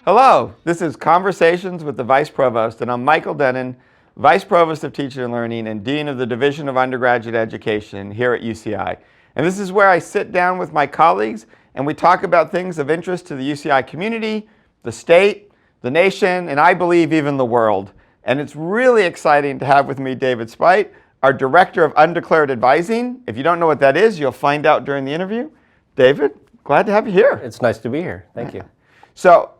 Hello, this is Conversations with the Vice Provost, and I'm Michael Dennin, Vice Provost of Teaching and Learning and Dean of the Division of Undergraduate Education here at UCI. And this is where I sit down with my colleagues and we talk about things of interest to the UCI community, the state, the nation, and I believe even the world. And it's really exciting to have with me David Spight, our Director of Undeclared Advising. If you don't know what that is, you'll find out during the interview. David, glad to have you here. It's nice to be here. Thank you. So,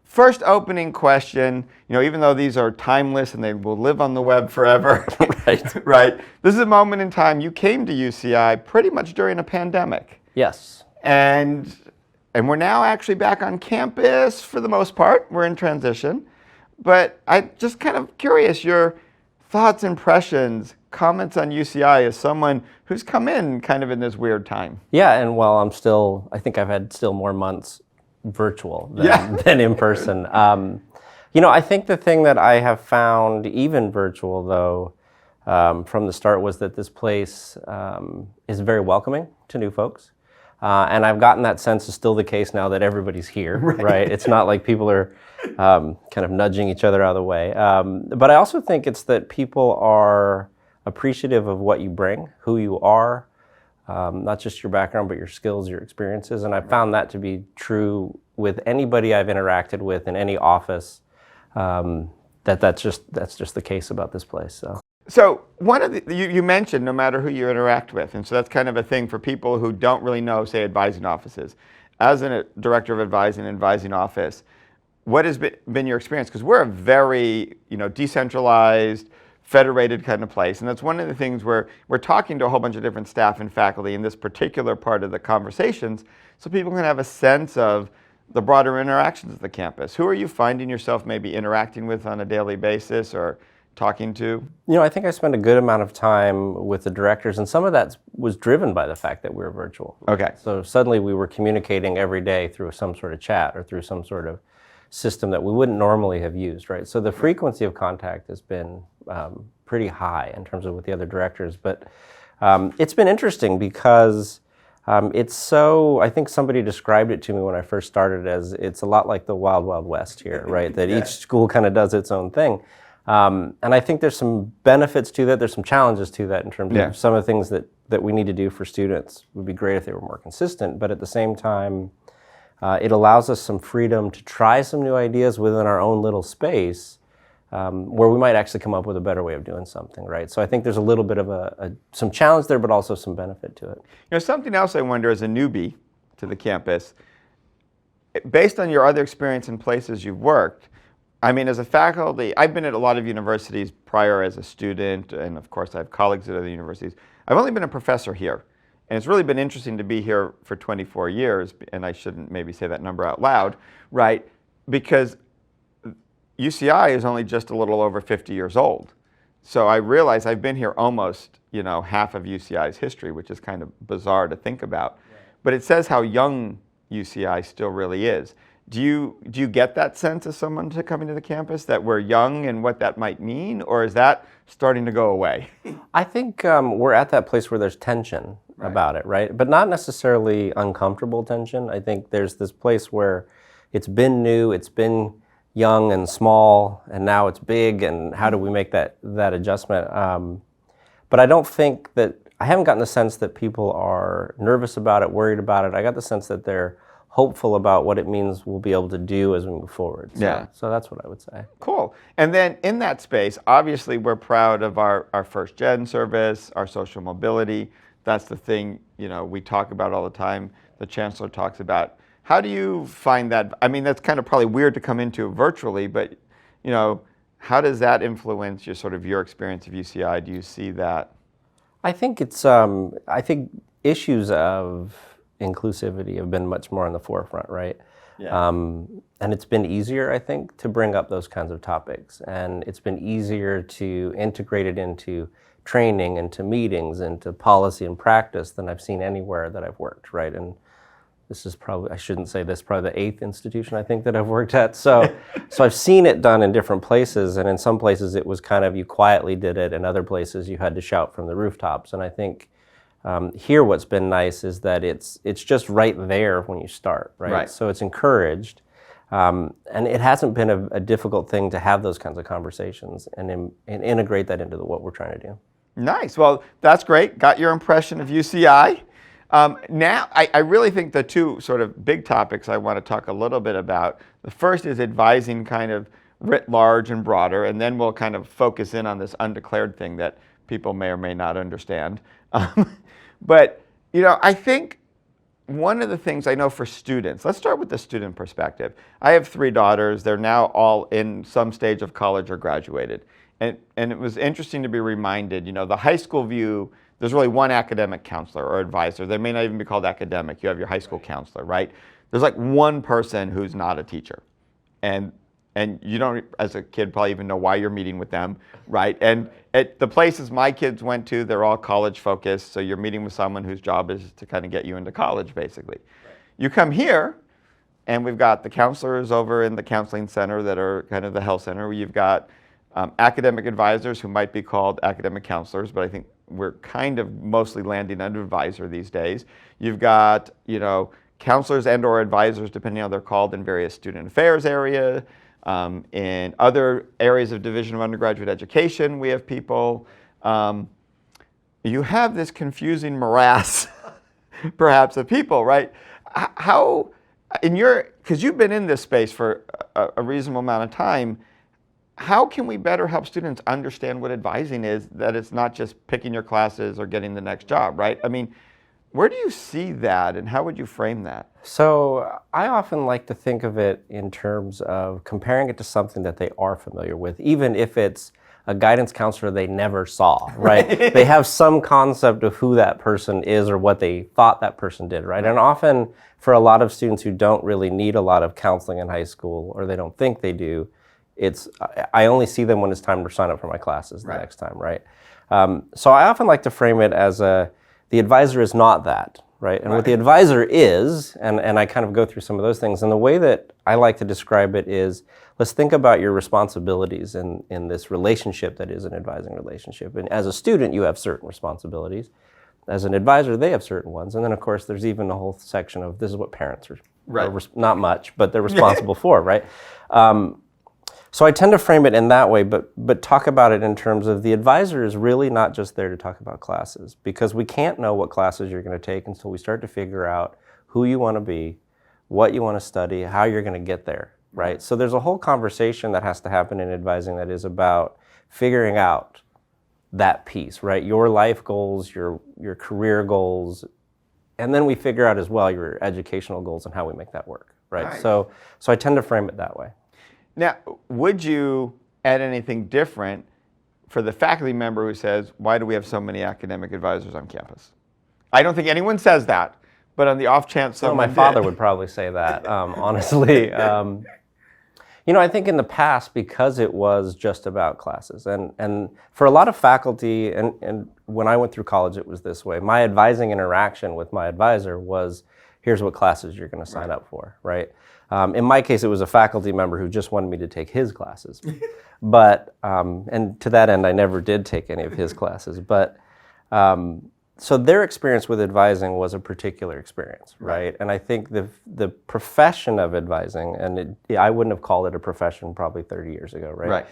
first opening question, even though these are timeless and they will live on the web forever, Right. Right? This is a moment in time. You came to UCI pretty much during a pandemic. Yes. And we're now actually back on campus for the most part. We're in transition. But I'm just kind of curious, your thoughts, impressions, comments on UCI as someone who's come in kind of in this weird time. Yeah, and while I think I've had still more months virtual than in person. I think the thing that I have found, even virtual though, from the start was that this place is very welcoming to new folks. And I've gotten that sense is still the case now that everybody's here, right? It's not like people are kind of nudging each other out of the way. But I also think it's that people are appreciative of what you bring, who you are, not just your background, but your skills, your experiences. And I found that to be true with anybody I've interacted with in any office, that's just the case about this place. So one of you mentioned no matter who you interact with, and so that's kind of a thing for people who don't really know, say, advising offices. As a director of advising office, what has been your experience? Because we're a very decentralized, federated kind of place, and that's one of the things where we're talking to a whole bunch of different staff and faculty in this particular part of the conversations, so people can have a sense of the broader interactions of the campus. Who are you finding yourself maybe interacting with on a daily basis or talking to? I think I spent a good amount of time with the directors, and some of that was driven by the fact that we were virtual. Okay. So suddenly we were communicating every day through some sort of chat or through some sort of system that we wouldn't normally have used, right? So the frequency of contact has been pretty high in terms of with the other directors, but it's been interesting because it's so, I think somebody described it to me when I first started as it's a lot like the Wild Wild West here, right? That each school kind of does its own thing. And I think there's some benefits to that. There's some challenges to that in terms of some of the things that we need to do for students. It would be great if they were more consistent, but at the same time, it allows us some freedom to try some new ideas within our own little space where we might actually come up with a better way of doing something, right? So I think there's a little bit of some challenge there, but also some benefit to it. Something else I wonder as a newbie to the campus, based on your other experience in places you've worked, as a faculty, I've been at a lot of universities prior as a student, and of course I have colleagues at other universities. I've only been a professor here, and it's really been interesting to be here for 24 years, and I shouldn't maybe say that number out loud, right? Because UCI is only just a little over 50 years old. So I realize I've been here almost, half of UCI's history, which is kind of bizarre to think about. Right. But it says how young UCI still really is. Do you get that sense as someone coming to the campus that we're young and what that might mean, or is that starting to go away? I think we're at that place where there's tension about it, right? But not necessarily uncomfortable tension. I think there's this place where it's been new, it's been young and small, and now it's big, and how do we make that adjustment? But I don't think I haven't gotten the sense that people are nervous about it, worried about it. I got the sense that they're hopeful about what it means we'll be able to do as we move forward. So that's what I would say. Cool. And then in that space, obviously we're proud of our first gen service, our social mobility. That's the thing, we talk about all the time. The chancellor talks about. How do you find that? That's kind of probably weird to come into virtually, but how does that influence your experience of UCI? Do you see that? I think issues of inclusivity have been much more on the forefront, right? Yeah. And it's been easier, I think, to bring up those kinds of topics. And it's been easier to integrate it into training, into meetings, into policy and practice than I've seen anywhere that I've worked, right? And this is probably, I shouldn't say this, probably the 8th institution I think that I've worked at. So I've seen it done in different places, and in some places it was kind of you quietly did it, and other places you had to shout from the rooftops. And I think Here, what's been nice is that it's just right there when you start, right? Right. So it's encouraged, and it hasn't been a difficult thing to have those kinds of conversations and integrate that into what we're trying to do. Nice. Well, that's great. Got your impression of UCI. Now, I really think the two sort of big topics I want to talk a little bit about. The first is advising kind of writ large and broader, and then we'll kind of focus in on this undeclared thing that people may or may not understand. But, I think one of the things I know for students, let's start with the student perspective. I have 3 daughters. They're now all in some stage of college or graduated. And it was interesting to be reminded, the high school view, there's really one academic counselor or advisor. They may not even be called academic. You have your high school counselor, right? There's like one person who's not a teacher. And you don't, as a kid, probably even know why you're meeting with them, right? And at the places my kids went to, they're all college focused. So you're meeting with someone whose job is to kind of get you into college, basically. Right. You come here, and we've got the counselors over in the counseling center that are kind of the health center. You've got academic advisors who might be called academic counselors, but I think we're kind of mostly landing under advisor these days. You've got, counselors and or advisors, depending on how they're called, in various student affairs area. In other areas of Division of Undergraduate Education, we have people. You have this confusing morass, perhaps, of people, right? How, because you've been in this space for a reasonable amount of time, how can we better help students understand what advising is, that it's not just picking your classes or getting the next job, right? I mean, where do you see that, and how would you frame that? So I often like to think of it in terms of comparing it to something that they are familiar with, even if it's a guidance counselor they never saw, right? They have some concept of who that person is or what they thought that person did, right? And often for a lot of students who don't really need a lot of counseling in high school, or they don't think they do, I only see them when it's time to sign up for my classes the next time, right? So I often like to frame it as the advisor is not that, right? And what the advisor is, and I kind of go through some of those things, and the way that I like to describe it is, let's think about your responsibilities in this relationship that is an advising relationship. And as a student, you have certain responsibilities. As an advisor, they have certain ones. And then, of course, there's even a whole section of this is what parents are not much, but they're responsible for, right? So I tend to frame it in that way, but talk about it in terms of the advisor is really not just there to talk about classes, because we can't know what classes you're going to take until we start to figure out who you want to be, what you want to study, how you're going to get there, right? So there's a whole conversation that has to happen in advising that is about figuring out that piece, right? Your life goals, your career goals, and then we figure out as well your educational goals and how we make that work, right? Nice. So I tend to frame it that way. Now, would you add anything different for the faculty member who says, why do we have so many academic advisors on campus? I don't think anyone says that, but on the off chance someone my father would probably say that, honestly. I think in the past, because it was just about classes, and for a lot of faculty, and when I went through college, it was this way. My advising interaction with my advisor was, here's what classes you're going to sign up for, right? In my case, it was a faculty member who just wanted me to take his classes. But, and to that end, I never did take any of his classes. But, so their experience with advising was a particular experience, right? And I think the profession of advising, and I wouldn't have called it a profession probably 30 years ago, right?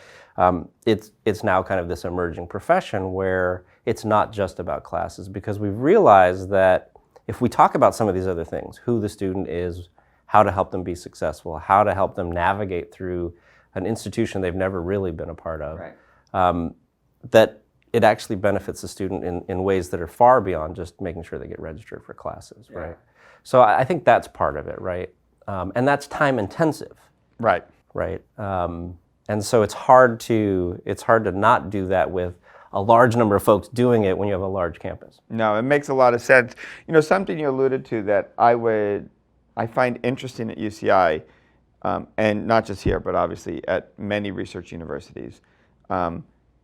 It's now kind of this emerging profession where it's not just about classes, because we've realized that if we talk about some of these other things, who the student is, how to help them be successful, how to help them navigate through an institution they've never really been a part of, that it actually benefits the student in ways that are far beyond just making sure they get registered for classes, right? So I think that's part of it, right? And that's time intensive. Right. And so it's hard to not do that with a large number of folks doing it when you have a large campus. No, it makes a lot of sense. Something you alluded to that I find interesting at UCI, and not just here, but obviously at many research universities,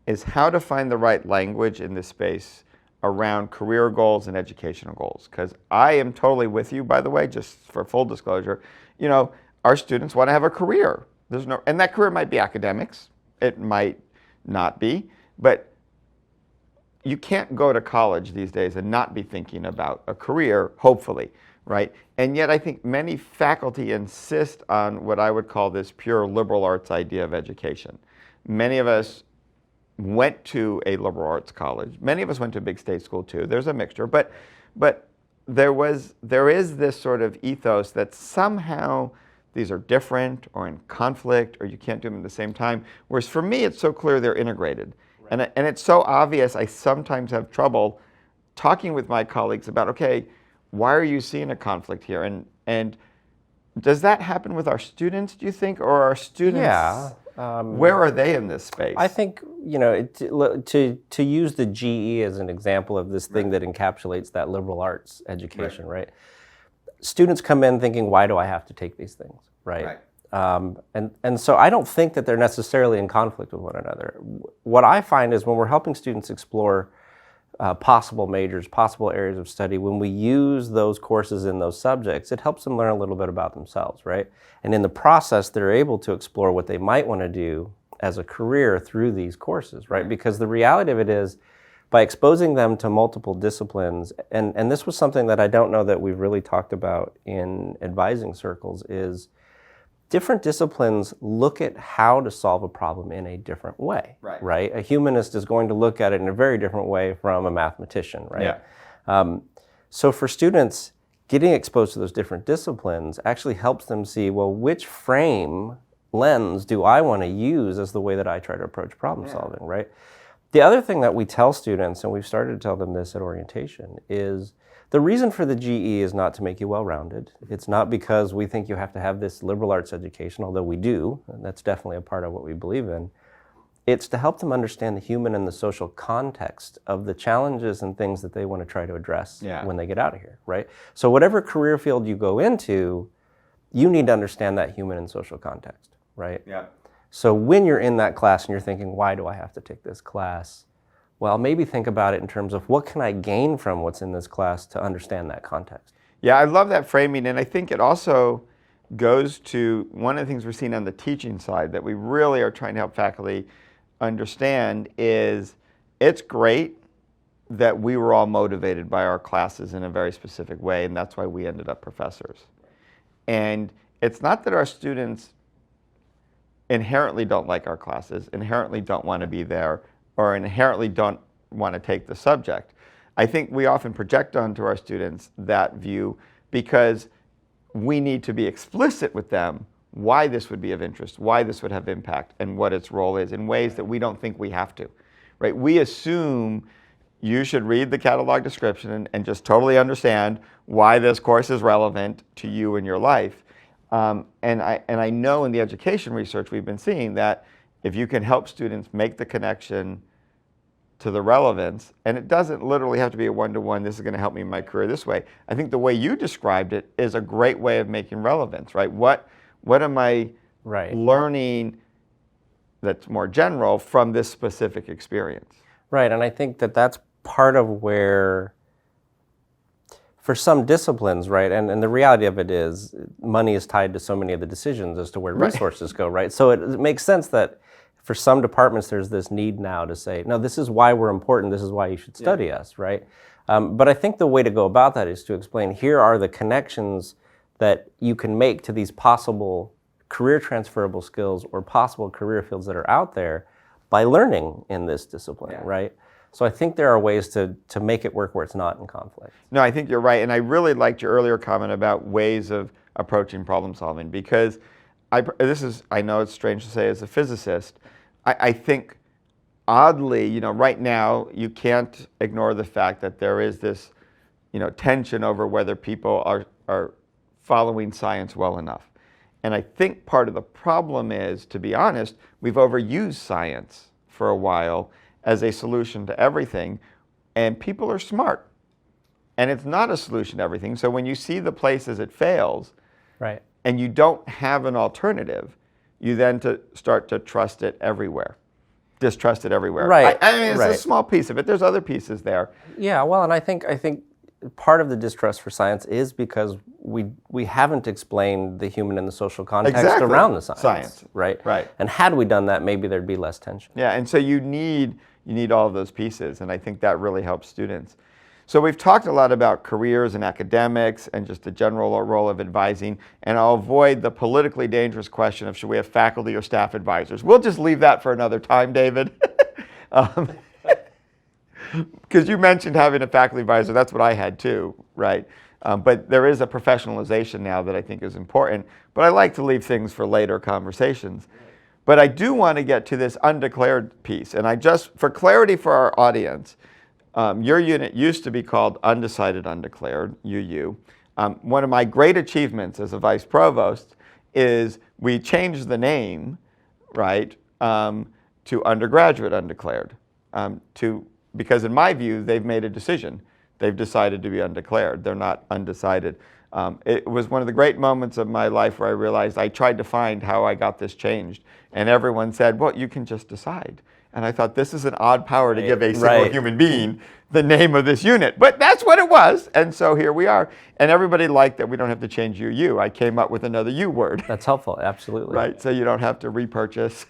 is how to find the right language in this space around career goals and educational goals. Because I am totally with you, by the way, just for full disclosure, our students want to have a career. And that career might be academics, it might not be, but you can't go to college these days and not be thinking about a career, hopefully, right? And yet I think many faculty insist on what I would call this pure liberal arts idea of education. Many of us went to a liberal arts college. Many of us went to a big state school too. There's a mixture, but there is this sort of ethos that somehow these are different or in conflict, or you can't do them at the same time. Whereas for me, it's so clear they're integrated. Right. And it's so obvious, I sometimes have trouble talking with my colleagues about, okay, why are you seeing a conflict here? And does that happen with our students, do you think? Or are students, where are they in this space? I think, to use the GE as an example of this thing that encapsulates that liberal arts education, right? Students come in thinking, why do I have to take these things, right? And so I don't think that they're necessarily in conflict with one another. What I find is when we're helping students explore possible majors, possible areas of study, when we use those courses in those subjects, it helps them learn a little bit about themselves, right? And in the process, they're able to explore what they might want to do as a career through these courses, right? Because the reality of it is, by exposing them to multiple disciplines, and this was something that I don't know that we've really talked about in advising circles, is different disciplines look at how to solve a problem in a different way, right? A humanist is going to look at it in a very different way from a mathematician, right? So for students, getting exposed to those different disciplines actually helps them see, well, which lens do I want to use as the way that I try to approach problem solving, right? The other thing that we tell students, and we've started to tell them this at orientation, is the reason for the GE is not to make you well-rounded. It's not because we think you have to have this liberal arts education, although we do, and that's definitely a part of what we believe in. It's to help them understand the human and the social context of the challenges and things that they want to try to address when they get out of here, right? So whatever career field you go into, you need to understand that human and social context, right? So when you're in that class and you're thinking, why do I have to take this class? Well, maybe think about it in terms of what can I gain from what's in this class to understand that context. Yeah, I love that framing, and I think it also goes to one of the things we're seeing on the teaching side that we really are trying to help faculty understand is it's great that we were all motivated by our classes in a very specific way, and that's why we ended up professors. And it's not that our students inherently don't like our classes, inherently don't want to be there, or inherently don't want to take the subject. I think we often project onto our students that view because we need to be explicit with them why this would be of interest, why this would have impact, and what its role is in ways that we don't think we have to, right? We assume you should read the catalog description and just totally understand why this course is relevant to you in your life. And I know in the education research we've been seeing that if you can help students make the connection to the relevance, and it doesn't literally have to be a one-to-one, this is going to help me in my career this way. I think the way you described it is a great way of making relevance, right? What am I learning that's more general from this specific experience? Right, and I think that that's part of where, for some disciplines, right, and the reality of it is money is tied to so many of the decisions as to where resources go, right? So it makes sense that for some departments there's this need now to say, no, this is why we're important, this is why you should study us, right? But I think the way to go about that is to explain, here are the connections that you can make to these possible career transferable skills or possible career fields that are out there by learning in this discipline, right? So I think there are ways to make it work where it's not in conflict. No, I think you're right. And I really liked your earlier comment about ways of approaching problem solving, because I know it's strange to say as a physicist, I think oddly, right now you can't ignore the fact that there is this, tension over whether people are following science well enough. And I think part of the problem is, to be honest, we've overused science for a while as a solution to everything, and people are smart. And it's not a solution to everything. So when you see the places it fails, and you don't have an alternative, you then start to trust it everywhere. Distrust it everywhere. Right. I mean, it's a small piece of it. There's other pieces there. Yeah, well, and I think part of the distrust for science is because we haven't explained the human and the social context around the science. Right. And had we done that, maybe there'd be less tension. Yeah, and so you need You need all of those pieces, and I think that really helps students. So we've talked a lot about careers and academics and just the general role of advising, and I'll avoid the politically dangerous question of should we have faculty or staff advisors. We'll just leave that for another time, David. Because you mentioned having a faculty advisor, that's what I had too, right? But there is a professionalization now that I think is important, but I like to leave things for later conversations. But I do want to get to this undeclared piece, and for clarity for our audience, your unit used to be called Undecided Undeclared, UU. One of my great achievements as a vice provost is we changed the name, right, to Undergraduate Undeclared, because in my view, they've made a decision. They've decided to be undeclared. They're not undecided. It was one of the great moments of my life where I realized I tried to find how I got this changed, and everyone said, well, you can just decide. And I thought, this is an odd power to give a single human being the name of this unit. But that's what it was. And so here we are. And everybody liked that we don't have to change UU. I came up with another U word. That's helpful, absolutely. Right, so you don't have to repurchase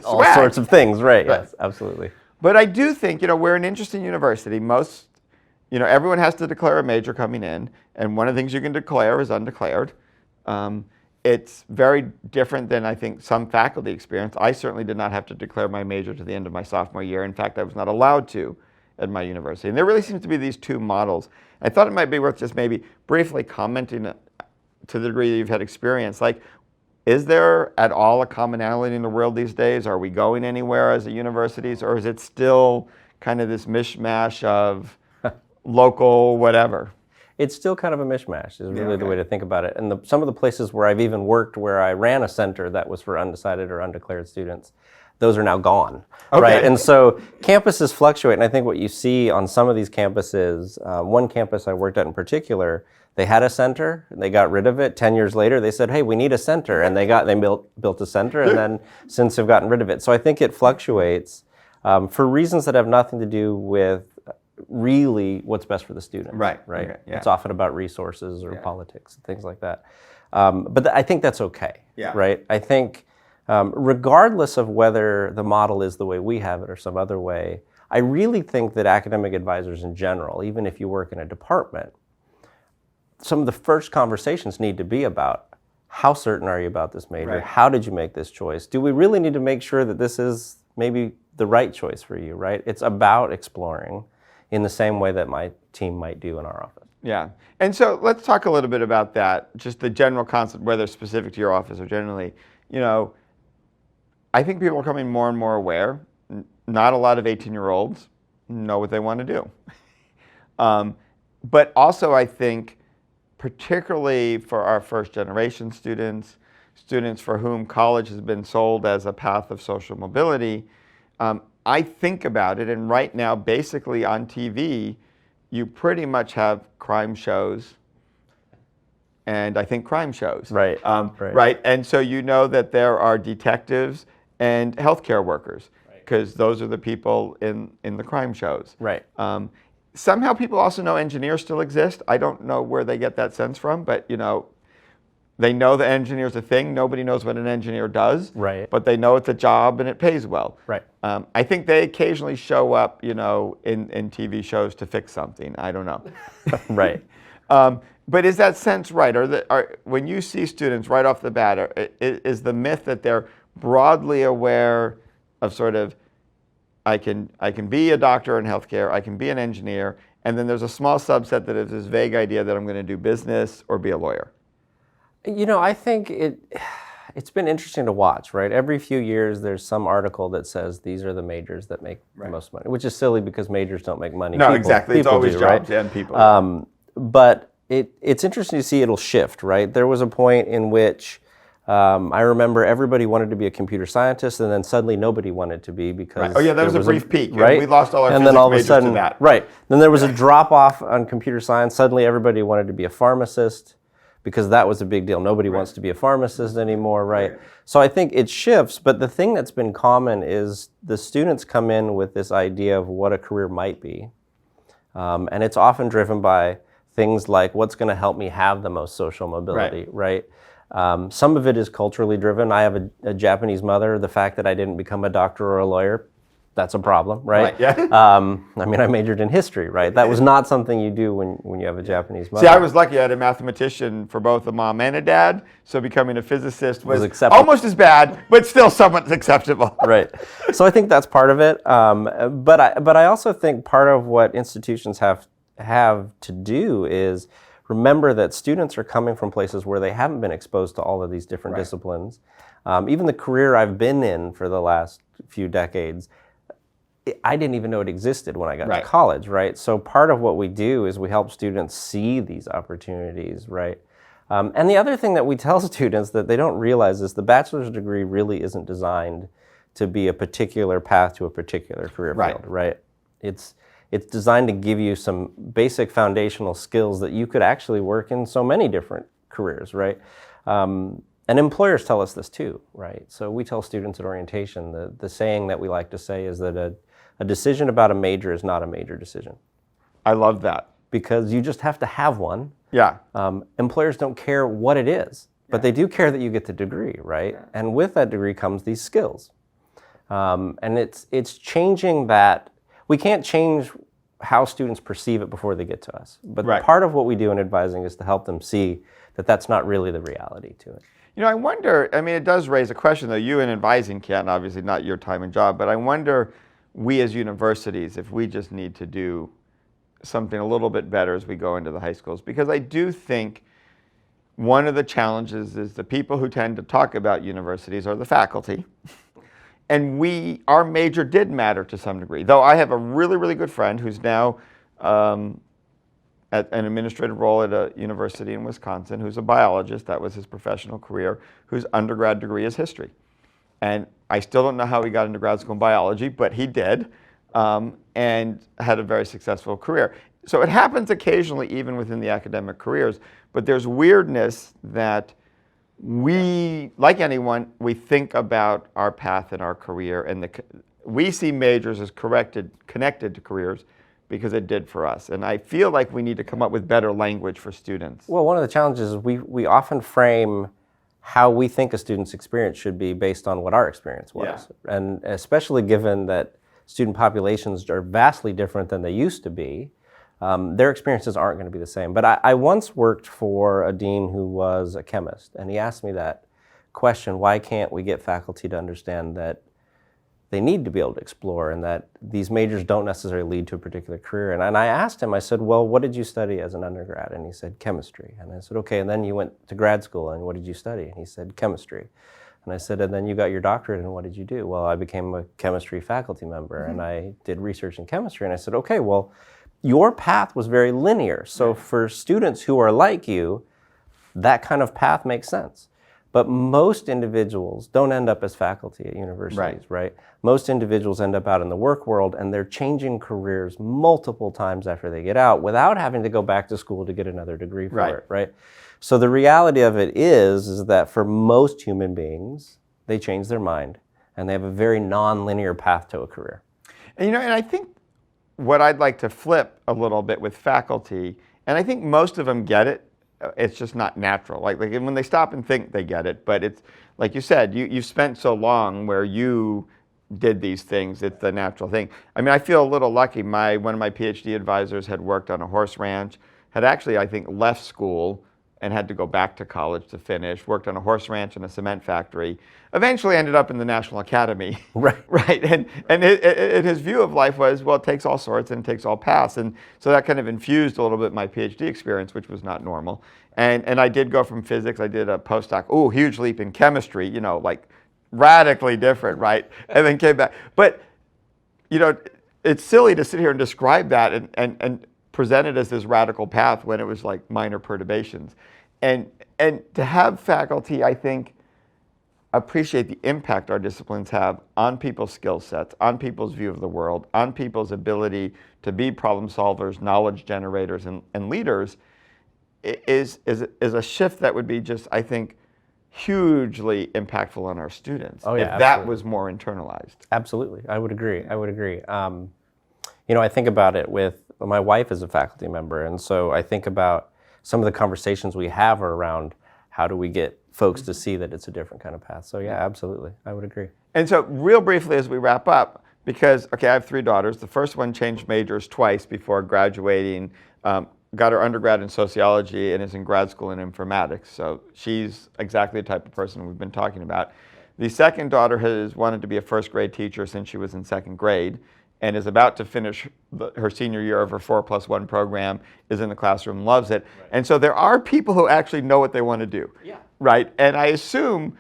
all sorts of things, right, yes, absolutely. But I do think, we're an interesting university. Everyone has to declare a major coming in. And one of the things you can declare is undeclared. It's very different than I think some faculty experience. I certainly did not have to declare my major to the end of my sophomore year. In fact, I was not allowed to at my university. And there really seems to be these two models. I thought it might be worth just maybe briefly commenting to the degree that you've had experience. Like, is there at all a commonality in the world these days? Are we going anywhere as a universities, or is it still kind of this mishmash of local whatever? It's still kind of a mishmash is really the way to think about it. And some of the places where I've even worked where I ran a center that was for undecided or undeclared students, those are now gone, right? And so campuses fluctuate, and I think what you see on some of these campuses, one campus I worked at in particular, they had a center, and they got rid of it. 10 years later, they said, hey, we need a center, and they built a center, and then since have gotten rid of it. So I think it fluctuates for reasons that have nothing to do with really what's best for the student. Right. Okay, yeah. It's often about resources or politics and things like that. But I think that's okay, right? I think regardless of whether the model is the way we have it or some other way, I really think that academic advisors in general, even if you work in a department, some of the first conversations need to be about how certain are you about this major? Right. How did you make this choice? Do we really need to make sure that this is maybe the right choice for you, right? It's about exploring in the same way that my team might do in our office. Yeah. And so let's talk a little bit about that, just the general concept, whether specific to your office or generally. I think people are becoming more and more aware. Not a lot of 18-year-olds know what they want to do. But also I think, particularly for our first-generation students for whom college has been sold as a path of social mobility, I think about it, and right now, basically on TV, you pretty much have crime shows, and I think crime shows. Right. Right. And so that there are detectives and healthcare workers, because those are the people in the crime shows. Right. Somehow people also know engineers still exist. I don't know where they get that sense from, but they know that engineer's a thing. Nobody knows what an engineer does. Right. But they know it's a job and it pays well. Right. I think they occasionally show up, in TV shows to fix something. I don't know. Right. But is that sense right? When you see students right off the bat, is the myth that they're broadly aware of sort of, I can be a doctor in healthcare, I can be an engineer, and then there's a small subset that has this vague idea that I'm going to do business or be a lawyer? I think it's been interesting to watch, right? Every few years there's some article that says these are the majors that make the most money, which is silly because majors don't make money. No, exactly. It's always jobs and people. But it's interesting to see it'll shift, right? There was a point in which I remember everybody wanted to be a computer scientist, and then suddenly nobody wanted to be because there was a brief peak, right? We lost all our and physics then all of a majors sudden, to that. Right. Then there was a drop off on computer science. Suddenly everybody wanted to be a pharmacist, because that was a big deal. Nobody wants to be a pharmacist anymore, right? So I think it shifts, but the thing that's been common is the students come in with this idea of what a career might be. And it's often driven by things like, what's going to help me have the most social mobility, right? Some of it is culturally driven. I have a Japanese mother. The fact that I didn't become a doctor or a lawyer that's a problem, right? Yeah. I mean, I majored in history, right? That was not something you do when you have a Japanese mother. See, I was lucky. I had a mathematician for both a mom and a dad, so becoming a physicist was acceptable. Almost as bad, but still somewhat acceptable. Right. So I think that's part of it. But I also think part of what institutions have to do is remember that students are coming from places where they haven't been exposed to all of these different disciplines. Even the career I've been in for the last few decades, I didn't even know it existed when I got to college, right? So part of what we do is we help students see these opportunities, right? And the other thing that we tell students that they don't realize is the bachelor's degree really isn't designed to be a particular path to a particular career field, right? It's designed to give you some basic foundational skills that you could actually work in so many different careers, right? And employers tell us this too, right? So we tell students at orientation, the saying that we like to say is that a decision about a major is not a major decision. I love that. Because you just have to have one. Yeah. Employers don't care what it is, but they do care that you get the degree, right? Yeah. And with that degree comes these skills. And it's changing that. We can't change how students perceive it before they get to us. But part of what we do in advising is to help them see that that's not really the reality to it. You know, I wonder, I mean, it does raise a question, though. You in advising can't, obviously not your time and job, but I wonder, we as universities, if we just need to do something a little bit better as we go into the high schools. Because I do think one of the challenges is the people who tend to talk about universities are the faculty. And our major did matter to some degree. Though I have a really, really good friend who's now at an administrative role at a university in Wisconsin, who's a biologist, that was his professional career, whose undergrad degree is history. And I still don't know how he got into grad school in biology, but he did, and had a very successful career. So it happens occasionally even within the academic careers, but there's weirdness that we, like anyone, we think about our path in our career, and we see majors as connected to careers because it did for us. And I feel like we need to come up with better language for students. Well, one of the challenges is we often frame how we think a student's experience should be based on what our experience was. Yeah. And especially given that student populations are vastly different than they used to be, their experiences aren't going to be the same. But I once worked for a dean who was a chemist, and he asked me that question, why can't we get faculty to understand that they need to be able to explore and that these majors don't necessarily lead to a particular career? And I asked him, I said, well, what did you study as an undergrad? And he said, chemistry. And I said, okay, and then you went to grad school, and what did you study? And he said, chemistry. And I said, and then you got your doctorate, and what did you do? Well, I became a chemistry faculty member, and I did research in chemistry. And I said, okay, well, your path was very linear. So for students who are like you, that kind of path makes sense. But most individuals don't end up as faculty at universities, right? Most individuals end up out in the work world, and they're changing careers multiple times after they get out without having to go back to school to get another degree for it, right? So the reality of it is that for most human beings, they change their mind, and they have a very non-linear path to a career. And and I think what I'd like to flip a little bit with faculty, and I think most of them get it, it's just not natural. Like when they stop and think, they get it. But it's like you said, you spent so long where you did these things. It's the natural thing. I mean, I feel a little lucky. One of my PhD advisors had worked on a horse ranch, had actually, I think, left school and had to go back to college to finish, worked on a horse ranch and a cement factory, eventually ended up in the National Academy. Right. And his view of life was, well, it takes all sorts and it takes all paths. And so that kind of infused a little bit my PhD experience, which was not normal. And I did go from physics, I did a postdoc, huge leap in chemistry, like radically different, right? And then came back. But, it's silly to sit here and describe that and present it as this radical path when it was like minor perturbations. And to have faculty, I think, appreciate the impact our disciplines have on people's skill sets, on people's view of the world, on people's ability to be problem solvers, knowledge generators, and leaders is a shift that would be just, I think, hugely impactful on our students if that was more internalized. Absolutely. I would agree. I think about it with my wife is a faculty member, and so I think about some of the conversations we have around how do we get folks to see that it's a different kind of path. So yeah, absolutely, I would agree. And so real briefly as we wrap up, because, okay, I have 3 daughters. The first one changed majors twice before graduating, got her undergrad in sociology and is in grad school in informatics. So she's exactly the type of person we've been talking about. The second daughter has wanted to be a first grade teacher since she was in 2nd grade and is about to finish her senior year of her 4+1 program, is in the classroom, loves it. Right. And so there are people who actually know what they want to do. Yeah. Right? And I assume,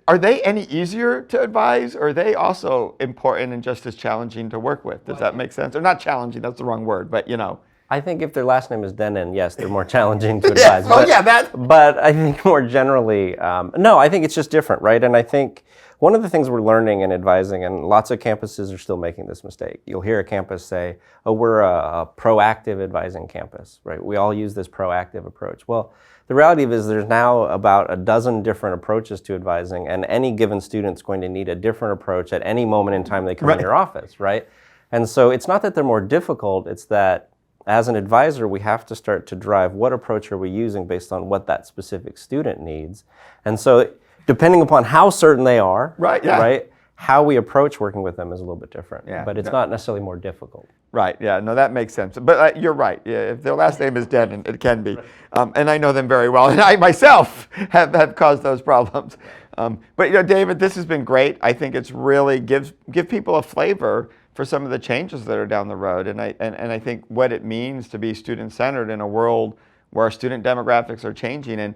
are they any easier to advise, or are they also important and just as challenging to work with? Does that make sense? Or not challenging, that's the wrong word, but you know. I think if their last name is Dennin, yes, they're more challenging to advise. Yeah. But I think more generally, no, I think it's just different, right? And I think one of the things we're learning in advising, and lots of campuses are still making this mistake. You'll hear a campus say, oh, we're a proactive advising campus, right? We all use this proactive approach. Well, the reality is there's now about a dozen different approaches to advising, and any given student's going to need a different approach at any moment in time they come in your office, right? And so it's not that they're more difficult, it's that as an advisor, we have to start to drive what approach are we using based on what that specific student needs. And so depending upon how certain they are, right, how we approach working with them is a little bit different. Yeah, but it's not necessarily more difficult. Right, yeah, no, that makes sense. But you're right. Yeah, if their last name is Dennin, it can be. And I know them very well. And I myself have caused those problems. But you know, David, this has been great. I think it's really give people a flavor for some of the changes that are down the road. And I think what it means to be student-centered in a world where our student demographics are changing. And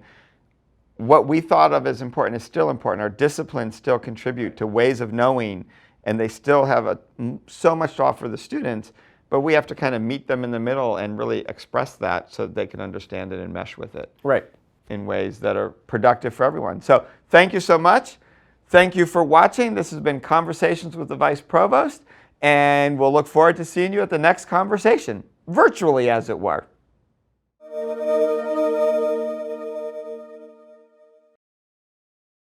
what we thought of as important is still important. Our disciplines still contribute to ways of knowing, and they still have so much to offer the students, but we have to kind of meet them in the middle and really express that so that they can understand it and mesh with it. Right. In ways that are productive for everyone. So thank you so much. Thank you for watching. This has been Conversations with the Vice Provost, and we'll look forward to seeing you at the next conversation, virtually as it were.